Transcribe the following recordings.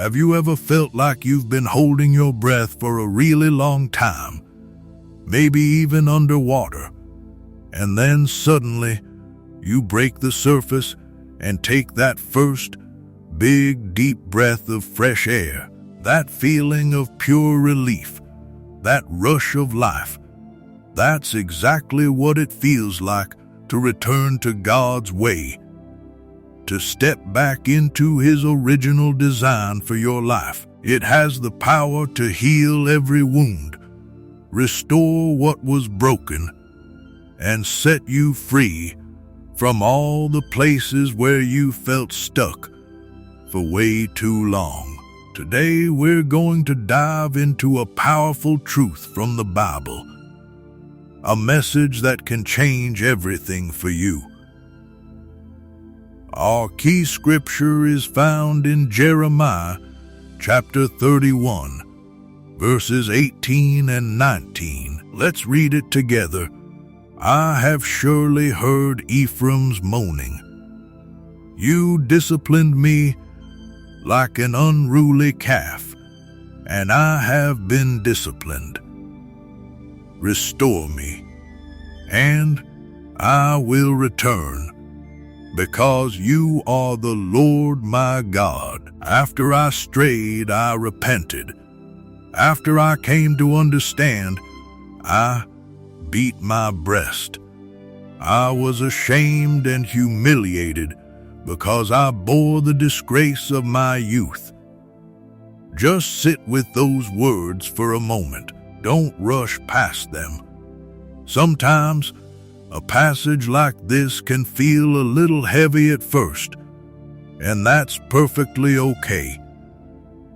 Have you ever felt like you've been holding your breath for a really long time, maybe even underwater, and then suddenly you break the surface and take that first big, deep breath of fresh air, that feeling of pure relief, that rush of life? That's exactly what it feels like to return to God's way, to step back into His original design for your life. It has the power to heal every wound, restore what was broken, and set you free from all the places where you felt stuck for way too long. Today, we're going to dive into a powerful truth from the Bible, a message that can change everything for you. Our key scripture is found in Jeremiah chapter 31, verses 18 and 19. Let's read it together. I have surely heard Ephraim's moaning. You disciplined me like an unruly calf, and I have been disciplined. Restore me, and I will return, because you are the Lord my God. After I strayed, I repented. After I came to understand, I beat my breast. I was ashamed and humiliated because I bore the disgrace of my youth. Just sit with those words for a moment. Don't rush past them. Sometimes a passage like this can feel a little heavy at first, and that's perfectly okay.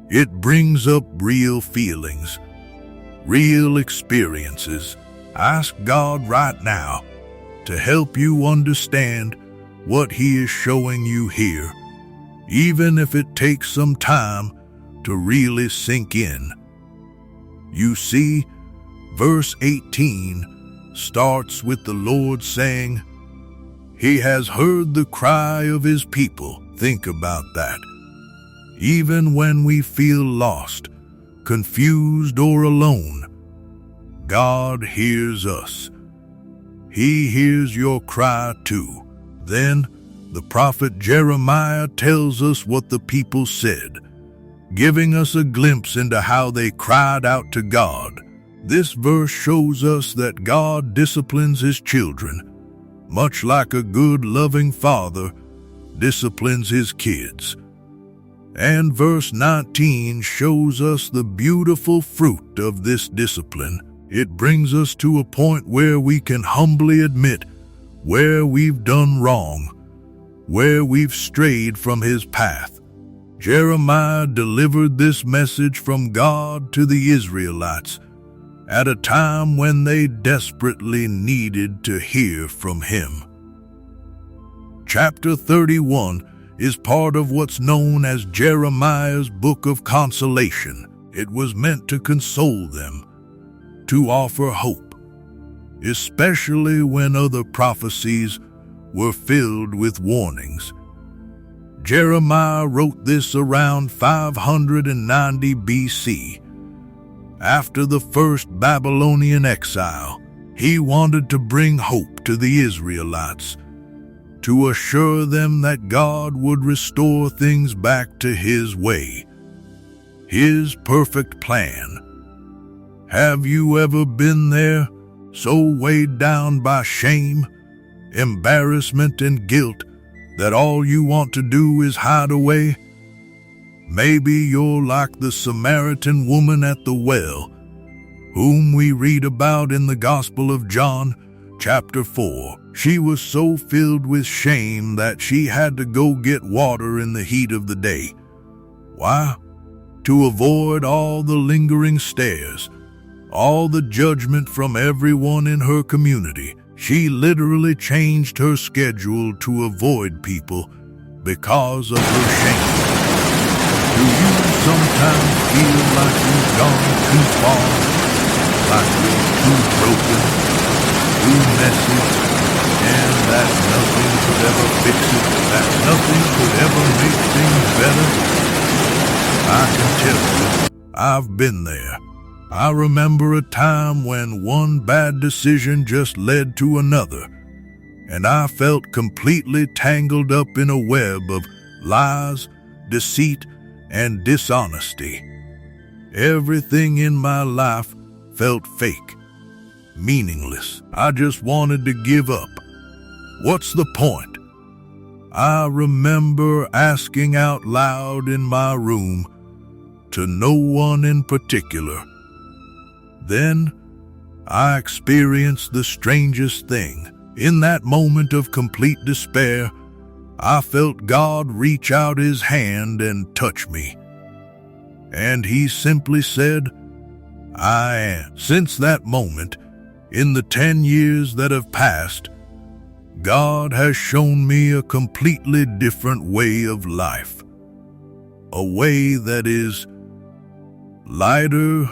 It brings up real feelings, real experiences. Ask God right now to help you understand what He is showing you here, even if it takes some time to really sink in. You see, verse 18 starts with the Lord saying, He has heard the cry of His people. Think about that. Even when we feel lost, confused, or alone, God hears us. He hears your cry too. Then the prophet Jeremiah tells us what the people said, giving us a glimpse into how they cried out to God. This verse shows us that God disciplines His children, much like a good, loving father disciplines his kids. And verse 19 shows us the beautiful fruit of this discipline. It brings us to a point where we can humbly admit where we've done wrong, where we've strayed from His path. Jeremiah delivered this message from God to the Israelites at a time when they desperately needed to hear from Him. Chapter 31 is part of what's known as Jeremiah's Book of Consolation. It was meant to console them, to offer hope, especially when other prophecies were filled with warnings. Jeremiah wrote this around 590 BC. After the first Babylonian exile, he wanted to bring hope to the Israelites, to assure them that God would restore things back to His way, His perfect plan. Have you ever been there, so weighed down by shame, embarrassment, and guilt that all you want to do is hide away? Maybe you're like the Samaritan woman at the well, whom we read about in the Gospel of John, chapter 4. She was so filled with shame that she had to go get water in the heat of the day. Why? To avoid all the lingering stares, all the judgment from everyone in her community. She literally changed her schedule to avoid people because of her shame. Do you sometimes feel like you've gone too far, like you're too broken, too messy, and that nothing could ever fix it, that nothing could ever make things better? I can tell you, I've been there. I remember a time when one bad decision just led to another, and I felt completely tangled up in a web of lies, deceit, and dishonesty. Everything in my life felt fake, meaningless. I just wanted to give up. What's the point? I remember asking out loud in my room to no one in particular. Then I experienced the strangest thing. In that moment of complete despair, I felt God reach out his hand and touch me. And he simply said, I am. Since that moment, in the 10 years that have passed, God has shown me a completely different way of life. A way that is lighter,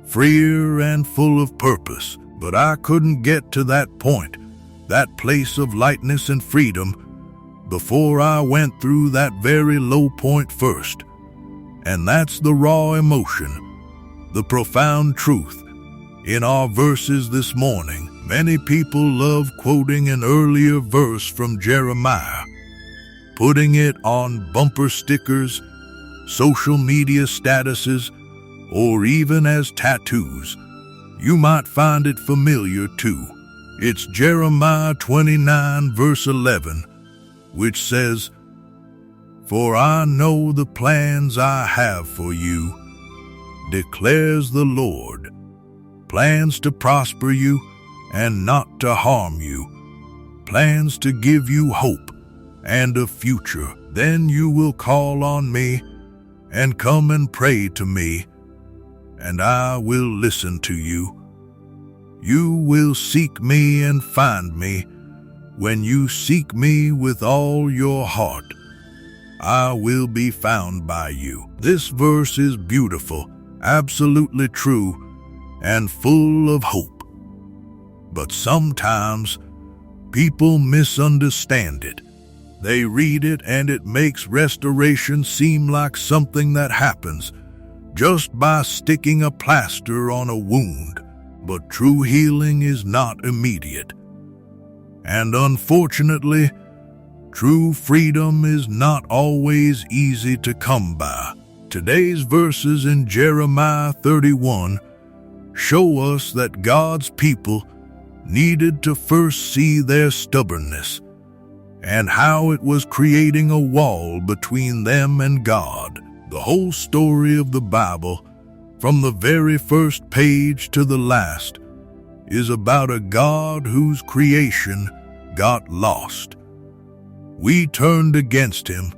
freer, and full of purpose. But I couldn't get to that point, that place of lightness and freedom, before I went through that very low point first. And that's the raw emotion, the profound truth. In our verses this morning, many people love quoting an earlier verse from Jeremiah, putting it on bumper stickers, social media statuses, or even as tattoos. You might find it familiar too. It's Jeremiah 29 verse 11, which says, For I know the plans I have for you, declares the Lord, plans to prosper you and not to harm you, plans to give you hope and a future. Then you will call on me and come and pray to me, and I will listen to you. You will seek me and find me when you seek me with all your heart. I will be found by you. This verse is beautiful, absolutely true, and full of hope. But sometimes people misunderstand it. They read it and it makes restoration seem like something that happens just by sticking a plaster on a wound. But true healing is not immediate. And unfortunately, true freedom is not always easy to come by. Today's verses in Jeremiah 31 show us that God's people needed to first see their stubbornness and how it was creating a wall between them and God. The whole story of the Bible, from the very first page to the last, is about a God whose creation got lost. We turned against him.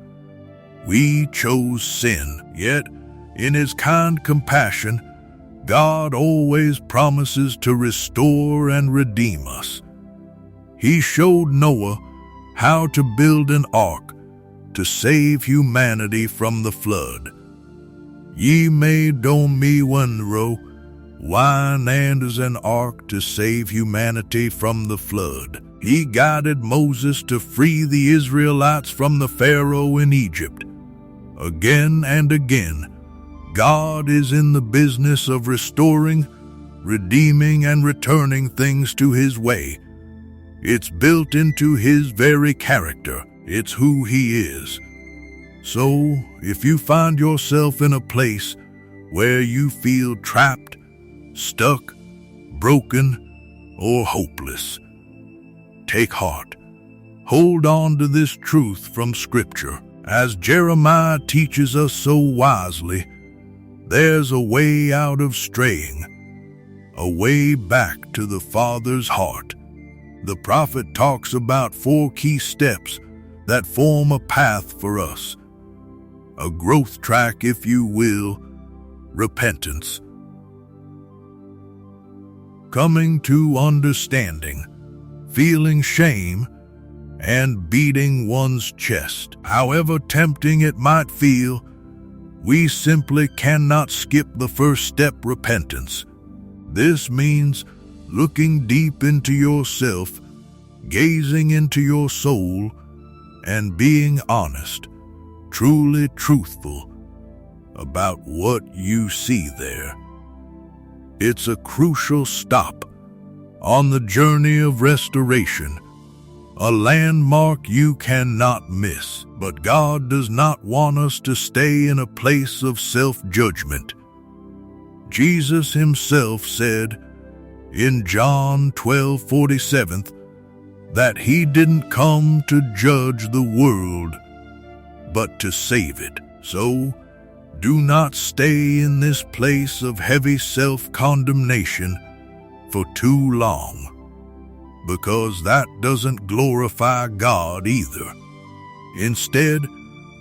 We chose sin. Yet, in his kind compassion, God always promises to restore and redeem us. He showed Noah how to build an ark to save humanity from the flood. Ye made on me one row, wine and as an ark to save humanity from the flood. He guided Moses to free the Israelites from the Pharaoh in Egypt. Again and again, God is in the business of restoring, redeeming, and returning things to his way. It's built into his very character. It's who he is. So, if you find yourself in a place where you feel trapped, stuck, broken, or hopeless, take heart. Hold on to this truth from Scripture. As Jeremiah teaches us so wisely, there's a way out of straying, a way back to the Father's heart. The prophet talks about 4 key steps that form a path for us. A growth track, if you will, repentance. Coming to understanding, feeling shame, and beating one's chest. However tempting it might feel, we simply cannot skip the first step, repentance. This means looking deep into yourself, gazing into your soul, and being honest, truly truthful about what you see there. It's a crucial stop on the journey of restoration, a landmark you cannot miss. But God does not want us to stay in a place of self-judgment. Jesus himself said in John 12:47 that he didn't come to judge the world, but to save it. So, do not stay in this place of heavy self-condemnation for too long, because that doesn't glorify God either. Instead,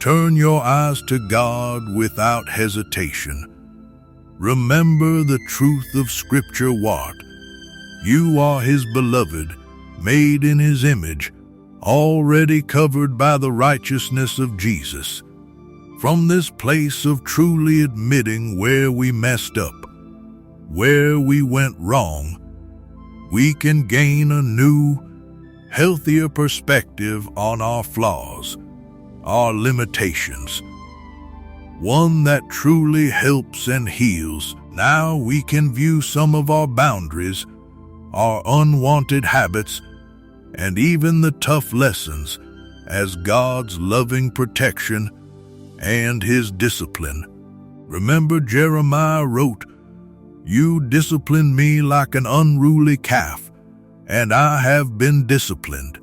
turn your eyes to God without hesitation. Remember the truth of Scripture what? You are his beloved, made in his image, already covered by the righteousness of Jesus. From this place of truly admitting where we messed up, where we went wrong, we can gain a new, healthier perspective on our flaws, our limitations, one that truly helps and heals. Now we can view some of our boundaries, our unwanted habits, and even the tough lessons as God's loving protection and his discipline. Remember, Jeremiah wrote, "You discipline me like an unruly calf, and I have been disciplined."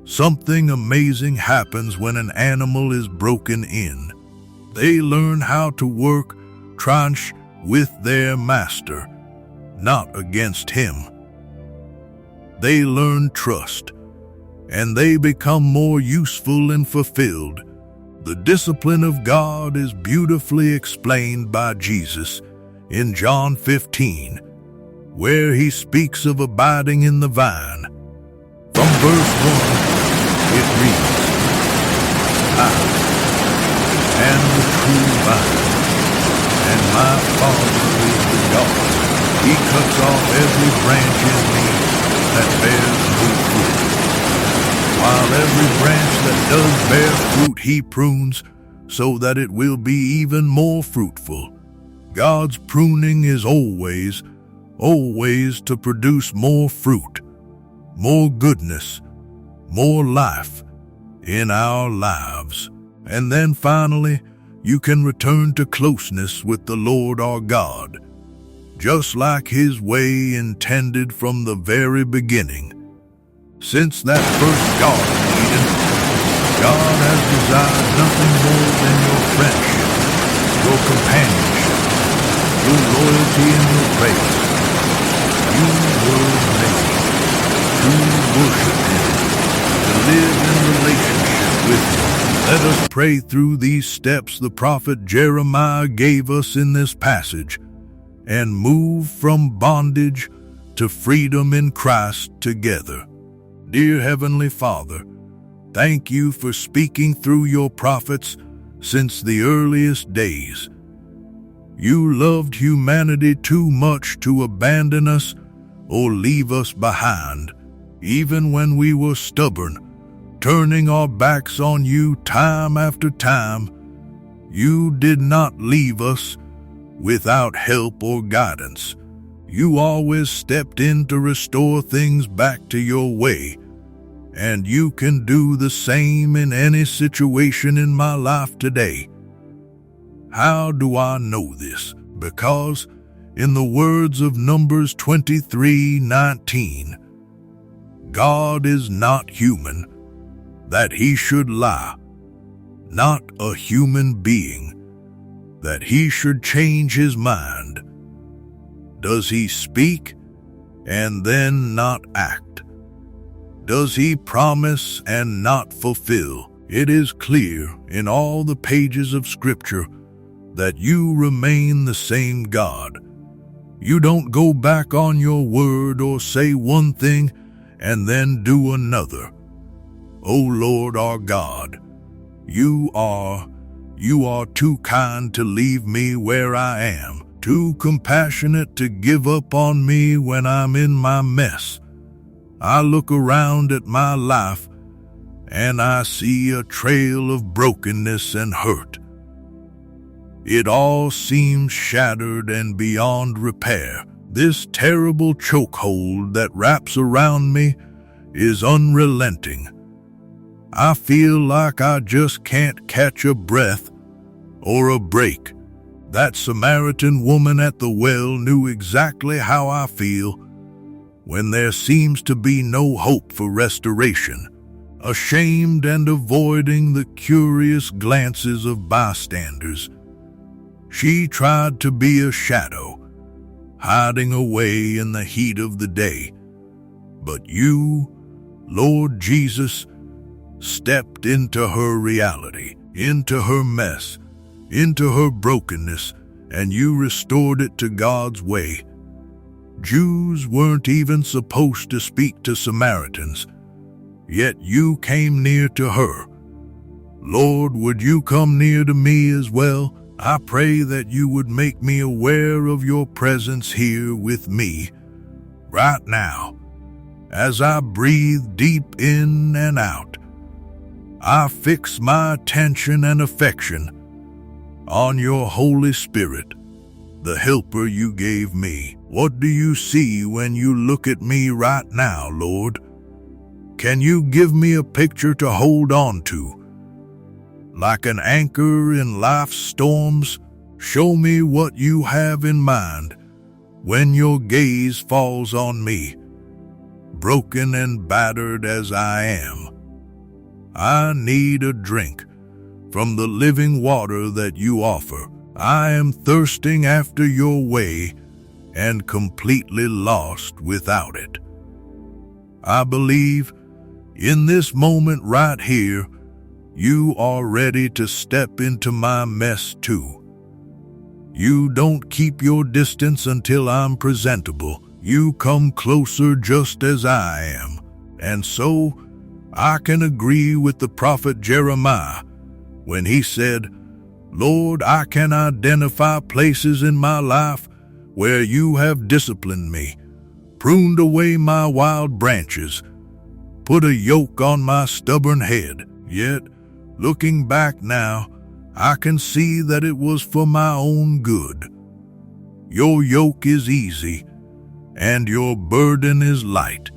Something amazing happens when an animal is broken in. They learn how to work tranche with their master, not against him. They learn trust, and they become more useful and fulfilled. The discipline of God is beautifully explained by Jesus in John 15, where he speaks of abiding in the vine. From verse 1, it reads, "I am the true vine, and my Father is the gardener. He cuts off every branch in me that bears no fruit, while every branch that does bear fruit he prunes, so that it will be even more fruitful." God's pruning is always to produce more fruit, more goodness, more life in our lives. And then finally, you can return to closeness with the Lord our God, just like his way intended from the very beginning. Since that first Garden of Eden, God has desired nothing more than your friendship, your companionship, your loyalty and your praise. You were made to worship him, to live in relationship with him. Let us pray through these steps the prophet Jeremiah gave us in this passage, and move from bondage to freedom in Christ together. Dear Heavenly Father, thank you for speaking through your prophets since the earliest days. You loved humanity too much to abandon us or leave us behind, even when we were stubborn, turning our backs on you time after time. You did not leave us without help or guidance. You always stepped in to restore things back to your way, and you can do the same in any situation in my life today. How do I know this? Because in the words of Numbers 23:19, God is not human, that he should lie, not a human being, that he should change his mind. Does he speak and then not act? Does he promise and not fulfill? It is clear in all the pages of Scripture that you remain the same God. You don't go back on your word or say one thing and then do another. O Lord our God, you are too kind to leave me where I am, too compassionate to give up on me when I'm in my mess. I look around at my life and I see a trail of brokenness and hurt. It all seems shattered and beyond repair. This terrible chokehold that wraps around me is unrelenting. I feel like I just can't catch a breath or a break. That Samaritan woman at the well knew exactly how I feel when there seems to be no hope for restoration. Ashamed and avoiding the curious glances of bystanders, she tried to be a shadow, hiding away in the heat of the day. But you, Lord Jesus, stepped into her reality, into her mess, into her brokenness, and you restored it to God's way. Jews weren't even supposed to speak to Samaritans, yet you came near to her. Lord, would you come near to me as well? I pray that you would make me aware of your presence here with me, right now. As I breathe deep in and out, I fix my attention and affection on your Holy Spirit, the helper you gave me. What do you see when you look at me right now, Lord? Can you give me a picture to hold on to? Like an anchor in life's storms, show me what you have in mind when your gaze falls on me, broken and battered as I am. I need a drink from the living water that you offer. I am thirsting after your way and completely lost without it. I believe in this moment right here, you are ready to step into my mess too. You don't keep your distance until I'm presentable. You come closer just as I am. And so, I can agree with the prophet Jeremiah when he said, Lord, I can identify places in my life where you have disciplined me, pruned away my wild branches, put a yoke on my stubborn head. Yet, looking back now, I can see that it was for my own good. Your yoke is easy, and your burden is light.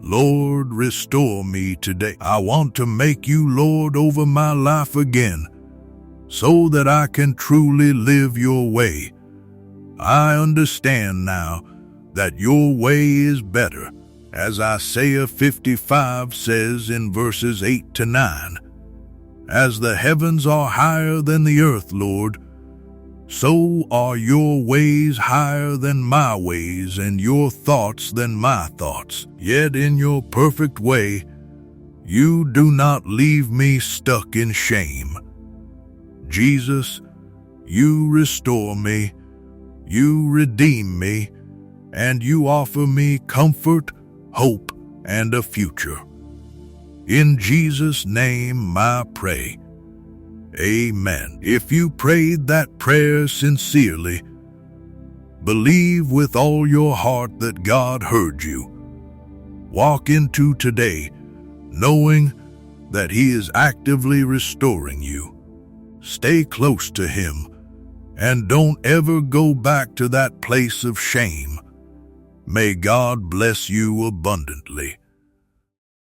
Lord, restore me today. I want to make you Lord over my life again, so that I can truly live your way. I understand now that your way is better, as Isaiah 55 says in verses 8 to 9. As the heavens are higher than the earth, Lord, so are your ways higher than my ways, and your thoughts than my thoughts. Yet in your perfect way, you do not leave me stuck in shame. Jesus, you restore me, you redeem me, and you offer me comfort, hope, and a future. In Jesus' name I pray. Amen. If you prayed that prayer sincerely, believe with all your heart that God heard you. Walk into today knowing that He is actively restoring you. Stay close to Him and don't ever go back to that place of shame. May God bless you abundantly.